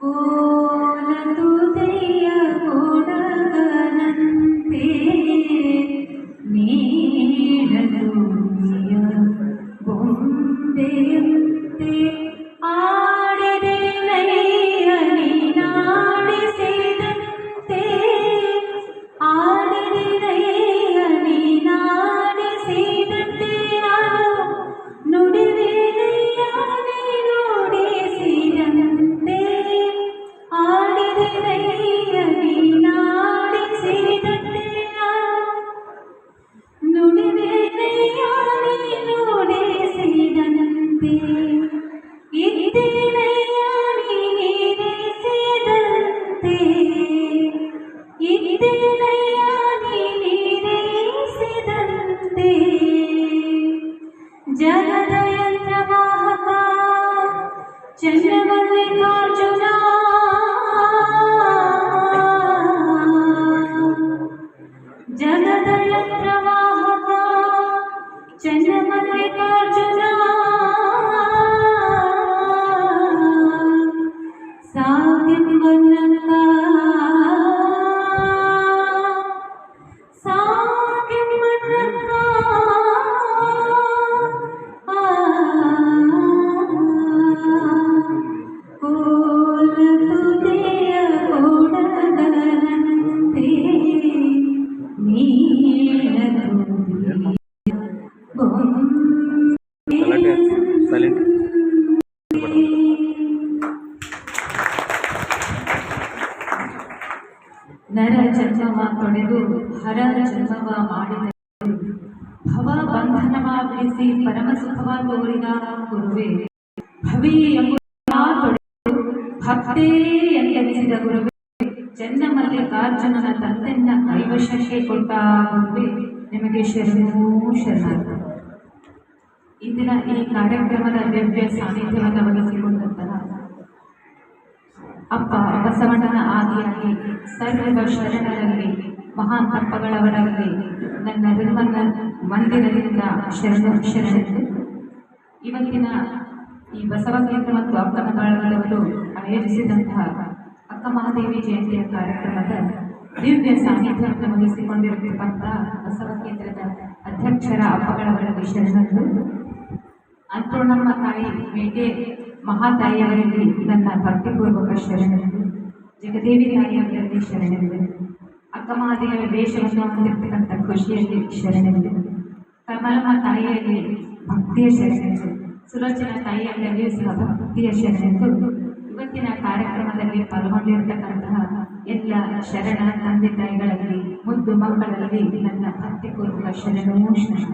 ಕೋಲತುದೆಯ ಕೊಡಗನಂತೆ ನೀಡಲುಯ ಬೊಂಬೆಯಂತೆ ಆಡಿದೆ ನೈಯ ನೀನಾಡಿಸಿದಂತೆ ಆಡಿದೆ ನೈಯ ನೀನಾಡಿಸಿದಂತೆ ನಾನು ನುಡಿವೆ ನೈಯ ನೀನುಡಿಸಿದಂತೆ ಆಡಿದೆ ನೈಯ ನೀನಾಡಿಸಿದಂತೆ ನಾನು ನುಡಿವೆ ನೈಯ ನೀನುಡಿಸಿದಂತೆ ಇದ್ದೆ ನೈಯ ನೀನಿರಿಸಿದಂತೆ ಇದ್ದೆ ನೈಯ ನೀನಿರಿಸಿದಂತೆ ಜಗದ ಯಂತ್ರವಾಹಕ ಚಂದ್ರಮಲ್ಲಿಕಾರ್ಜುನ ಜಗದ ಯಂತ್ರವಾಹಕ ಚಂದ್ರಮಲ್ಲಿಕಾರ್ಜುನ ಸಾಗೆಂಬನ್ನಲ್ಲ ಸಾಗೆಂಬನ್ನಲ್ಲ ಕೋಲತುದೆಯ ಕೊಡಗನಂತೆ ನರ ಜನ್ಮವ ತೊಡೆದು ಹರ ಜನ್ಮವ ಮಾಡಿದ ಭವ ಬಂಧನವ ಬಿಡಿಸಿ ಪರಮ ಸುಖವ ತೋರಿದ ಗುರುವೇ ಭವಿ ಎಂಬುದ ತೊಡೆದು ಭಕ್ತೇ ಎಂದೆನಿಸಿದ ಗುರುವೇ ಚನ್ನಮಲ್ಲಿಕಾರ್ಜುನನ ತಂದೆನ್ನ ಕೈವಶಕ್ಕೆ ಕೊಟ್ಟ ಗುರುವೇ ನಿಮಗೆ ಶರಣು ಶರಣಾರ್ಥ. ಇಂದಿನ ಈ ಕಾರ್ಯಕ್ರಮದ ದಿವ್ಯ ಸಾನ್ನಿಧ್ಯವನ್ನು ವಹಿಸಿಕೊಂಡಂತಹ ಅಪ್ಪ ಬಸವಣ್ಣನ ಆದಿಯಾಗಿ ಸರ್ವ ಶರಣರಲ್ಲಿ ಮಹಾನ್ ತಪ್ಪಗಳವರಲ್ಲಿ ನನ್ನ ಋಣವನ್ನ ಮಂದಿರದಿಂದ ಶರಣೆಂದು ಇವತ್ತಿನ ಈ ಬಸವ ಕೇಂದ್ರ ಮತ್ತು ಅಪ್ಪನ ಬಾಳಗಳವರು ಆಯೋಜಿಸಿದಂತಹ ಅಕ್ಕ ಮಹಾದೇವಿ ಜಯಂತಿಯ ಕಾರ್ಯಕ್ರಮದ ದಿವ್ಯ ಸಾನ್ನಿಧ್ಯವನ್ನು ವಹಿಸಿಕೊಂಡಿರತಕ್ಕಂತಹ ಬಸವ ಕೇಂದ್ರದ ಅಧ್ಯಕ್ಷರ ಅಪ್ಪಗಳವರಲ್ಲಿ ಶರಣರು, ಅನ್ನಪೂರ್ಣಮ್ಮ ತಾಯಿ ಮೇಟೆ ಮಹಾತಾಯಿಯವರಲ್ಲಿ ನನ್ನ ಭಕ್ತಿಪೂರ್ವಕ ಶರಣರು, ಜಗದೇವಿ ತಾಯಿಯವರಲ್ಲಿ ಶರಣರು, ಅಕ್ಕ ಮಹಾದೇವಿಯ ವೇಷವನ್ನು ಹೊಂದಿರತಕ್ಕಂಥ ಖುಷಿಯಲ್ಲಿ ಶರಣರು, ಕಮಲಮ್ಮ ತಾಯಿಯಲ್ಲಿ ಭಕ್ತಿಯ ಶರಣರು, ಸುಲೋಚನ ತಾಯಿಯಲ್ಲಿಯೂ ಸಹ ಭಕ್ತಿಯ ಶರಣರು. ಇವತ್ತಿನ ಕಾರ್ಯಕ್ರಮದಲ್ಲಿ ಪಾಲ್ಗೊಂಡಿರತಕ್ಕಂತಹ ಎಲ್ಲ ಶರಣ ತಂದೆ ತಾಯಿಗಳಲ್ಲಿ ಮುದ್ದು ಮಕ್ಕಳಲ್ಲಿ ನನ್ನ ಭಕ್ತಿಪೂರ್ವಕ ಶರಣು ಶರಣ.